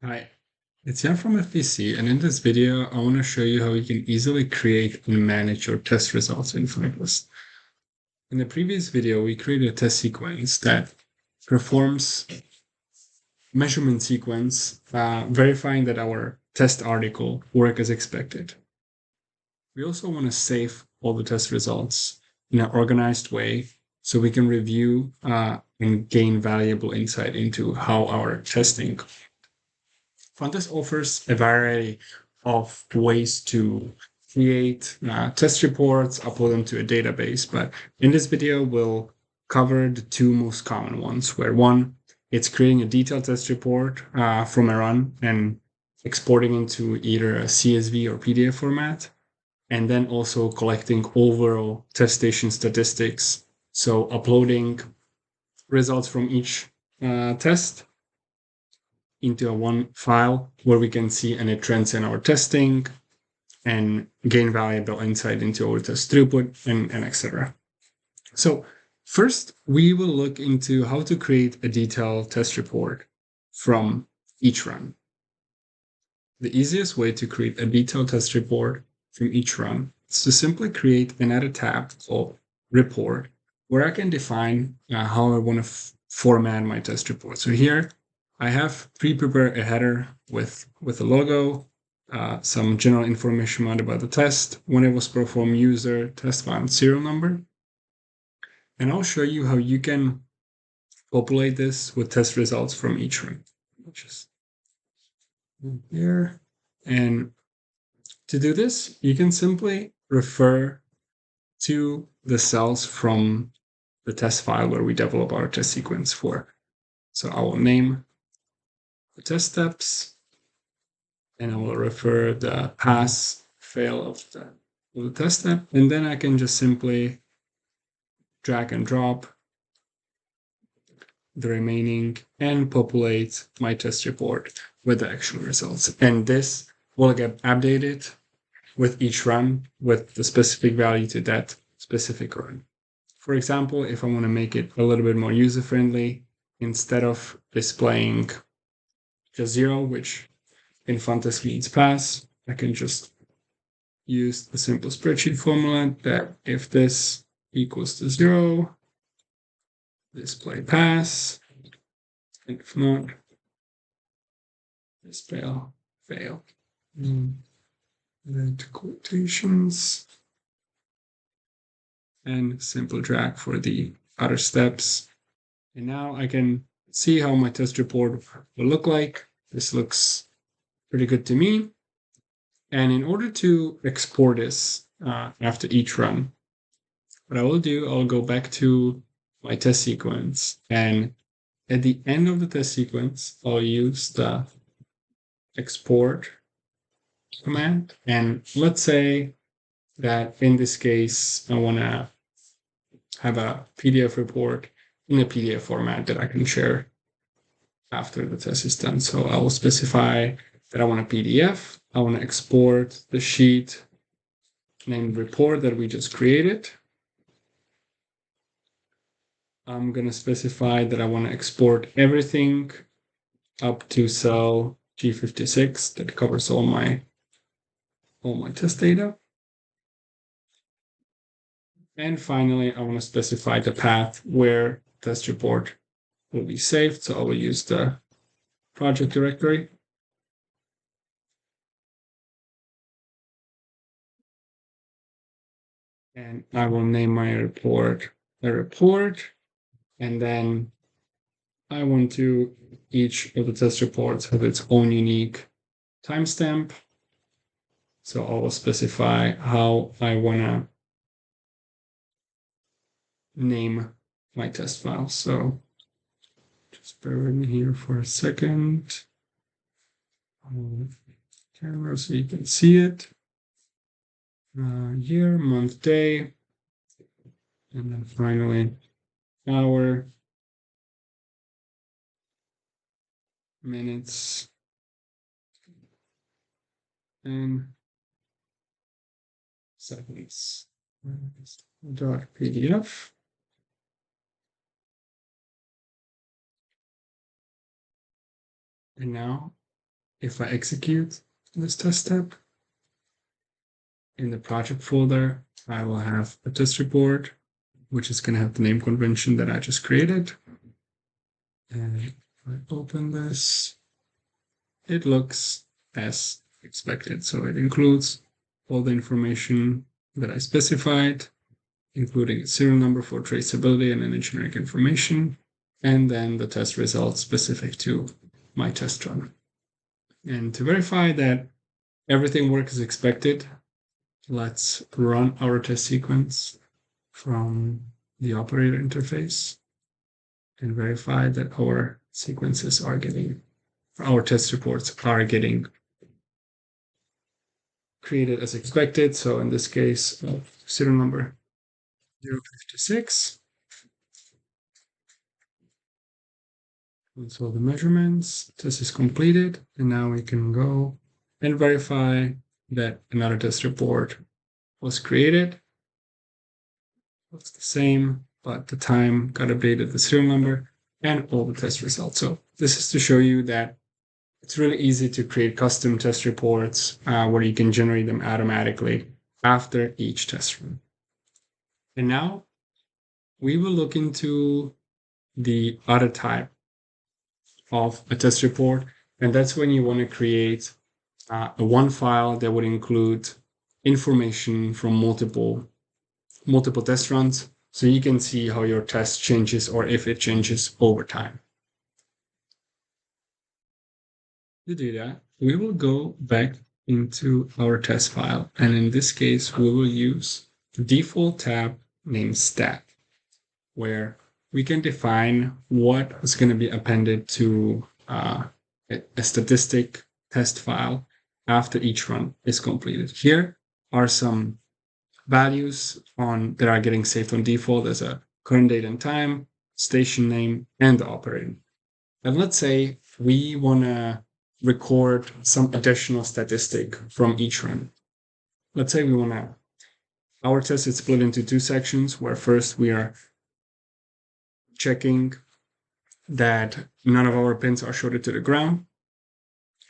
Hi, it's Jan from FVC, and in this video, I want to show you how you can easily create and manage your test results in FunTEST. In the previous video, we created a test sequence that performs measurement sequence, verifying that our test article work as expected. We also want to save all the test results in an organized way so we can review and gain valuable insight into how our testing. FunTEST offers a variety of ways to create test reports, upload them to a database. But in this video, we'll cover the two most common ones, where one, it's creating a detailed test report from a run and exporting into either a CSV or PDF format, and then also collecting overall test station statistics. So uploading results from each test into a one file where we can see any trends in our testing and gain valuable insight into our test throughput and etc. So first, we will look into how to create a detailed test report from each run. The easiest way to create a detailed test report from each run is to simply create another tab called report, where I can define how I want to format my test report. So here I have pre-prepared a header with a logo, some general information about the test, when it was performed, user, test file, and serial number. And I'll show you how you can populate this with test results from each run. Just here. And to do this, you can simply refer to the cells from the test file where we develop our test sequence for. So I will name the test steps, and I will refer the pass fail of the test step, and then I can just simply drag and drop the remaining and populate my test report with the actual results. And this will get updated with each run with the specific value to that specific run. For example, if I want to make it a little bit more user-friendly, instead of displaying just 0, which in FunTEST means pass, I can just use the simple spreadsheet formula that if this equals to 0, display pass, and if not, display fail. Then quotations and simple drag for the other steps. And now I can see how my test report will look like. This looks pretty good to me. And in order to export this after each run, what I will do, I'll go back to my test sequence. And at the end of the test sequence, I'll use the export command. And let's say that in this case, I want to have a PDF report in a PDF format that I can share after the test is done. So I will specify that I want a PDF. I want to export the sheet named report that we just created. I'm going to specify that I want to export everything up to cell G56 that covers all my test data. And finally, I want to specify the path where test report will be saved. So I will use the project directory. And I will name my report a report. And then I want to, each of the test reports have its own unique timestamp. So I will specify how I want to name my test file. So just bear with me here for a second. Camera so you can see it. Year, month, day, and then finally hour, minutes, and seconds. .pdf. And now if I execute this test step, in the project folder, I will have a test report, which is going to have the name convention that I just created. And if I open this, it looks as expected. So it includes all the information that I specified, including a serial number for traceability and any generic information, and then the test results specific to my test run. And to verify that everything works as expected, let's run our test sequence from the operator interface and verify that our sequences are getting, our test reports are getting created as expected. So in this case, serial number 056. And so the measurements, test is completed, and now we can go and verify that another test report was created. Looks the same, but the time got updated, the serial number, and all the test results. So this is to show you that it's really easy to create custom test reports where you can generate them automatically after each test run. And now we will look into the other type of a test report, and that's when you want to create a one file that would include information from multiple test runs, so you can see how your test changes or if it changes over time. To do that, we will go back into our test file, and in this case, we will use the default tab named stat, where we can define what is going to be appended to a statistic test file after each run is completed. Here are some values that are getting saved on default as a current date and time, station name, and the operator. And let's say we want to record some additional statistic from each run. Let's say we want to, our test is split into two sections, where first we are checking that none of our pins are shorted to the ground.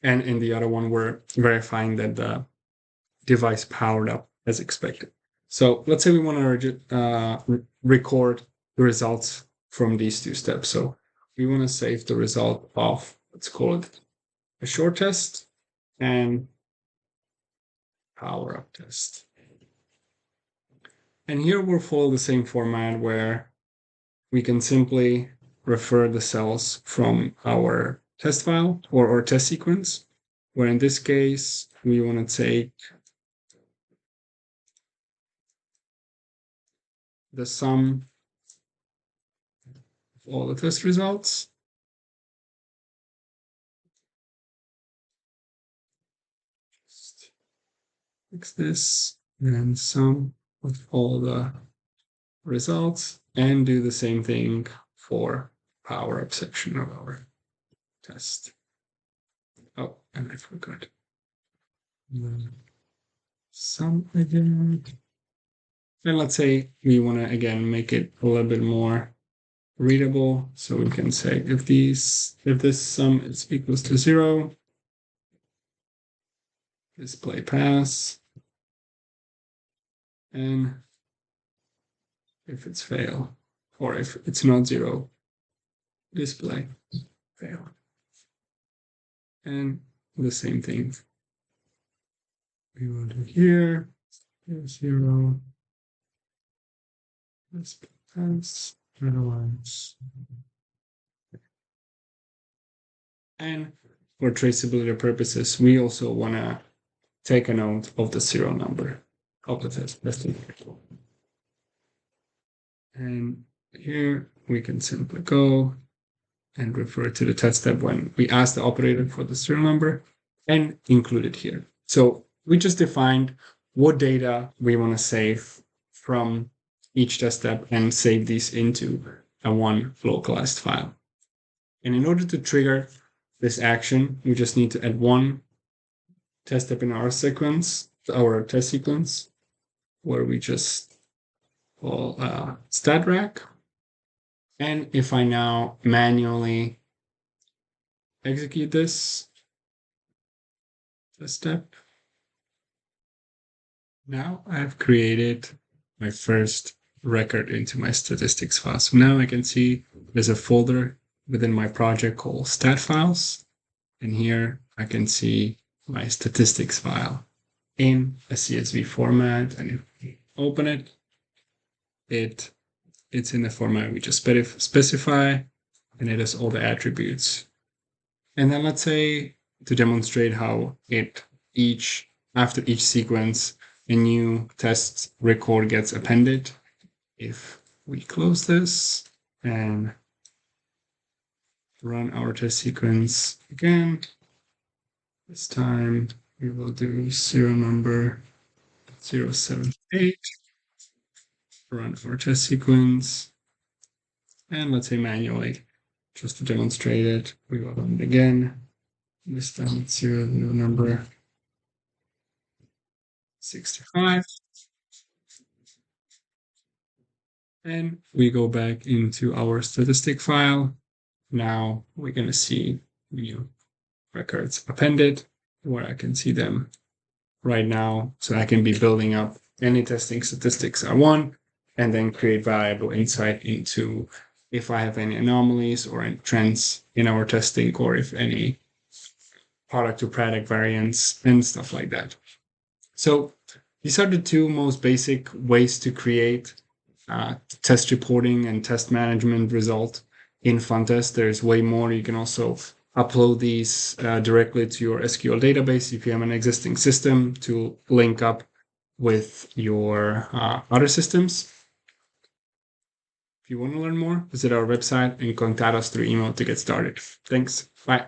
And in the other one, we're verifying that the device powered up as expected. So let's say we want to record the results from these two steps. So we want to save the result of, let's call it a short test and power up test. And here we'll follow the same format where we can simply refer the cells from our test file or our test sequence, where in this case, we want to take the sum of all the test results. Just fix this, and then sum of all the results, and do the same thing for power up section of our test. Oh, and I forgot. Sum again. And let's say we want to again make it a little bit more readable. So we can say if this sum is equals to 0, display pass. And if it's fail, or if it's not 0, display fail. And the same thing we will do here. 0, display pass, otherwise. And for traceability purposes, we also want to take a note of the serial number of the test. And here we can simply go and refer to the test step when we ask the operator for the serial number and include it here. So we just defined what data we want to save from each test step and save these into a one localized file. And in order to trigger this action, we just need to add one test step in our test sequence, where we just call statrack. And if I now manually execute this, First step. Now I've created my first record into my statistics file. So now I can see there's a folder within my project called stat files. And here I can see my statistics file in a CSV format. And if we open it, it's in the format we just specify, and it has all the attributes. And then let's say to demonstrate how after each sequence, a new test record gets appended. If we close this and run our test sequence again, this time we will do serial number 078, run our test sequence, and let's say manually, just to demonstrate it, we will run it again. This time it's serial number 65. And we go back into our statistic file. Now we're going to see new records appended, where I can see them right now. So I can be building up any testing statistics I want, and then create valuable insight into if I have any anomalies or any trends in our testing, or if any product to product variance and stuff like that. So these are the two most basic ways to create test reporting and test management result in FunTEST. There's way more. You can also upload these directly to your SQL database if you have an existing system to link up with your other systems. If you want to learn more, visit our website and contact us through email to get started. Thanks. Bye.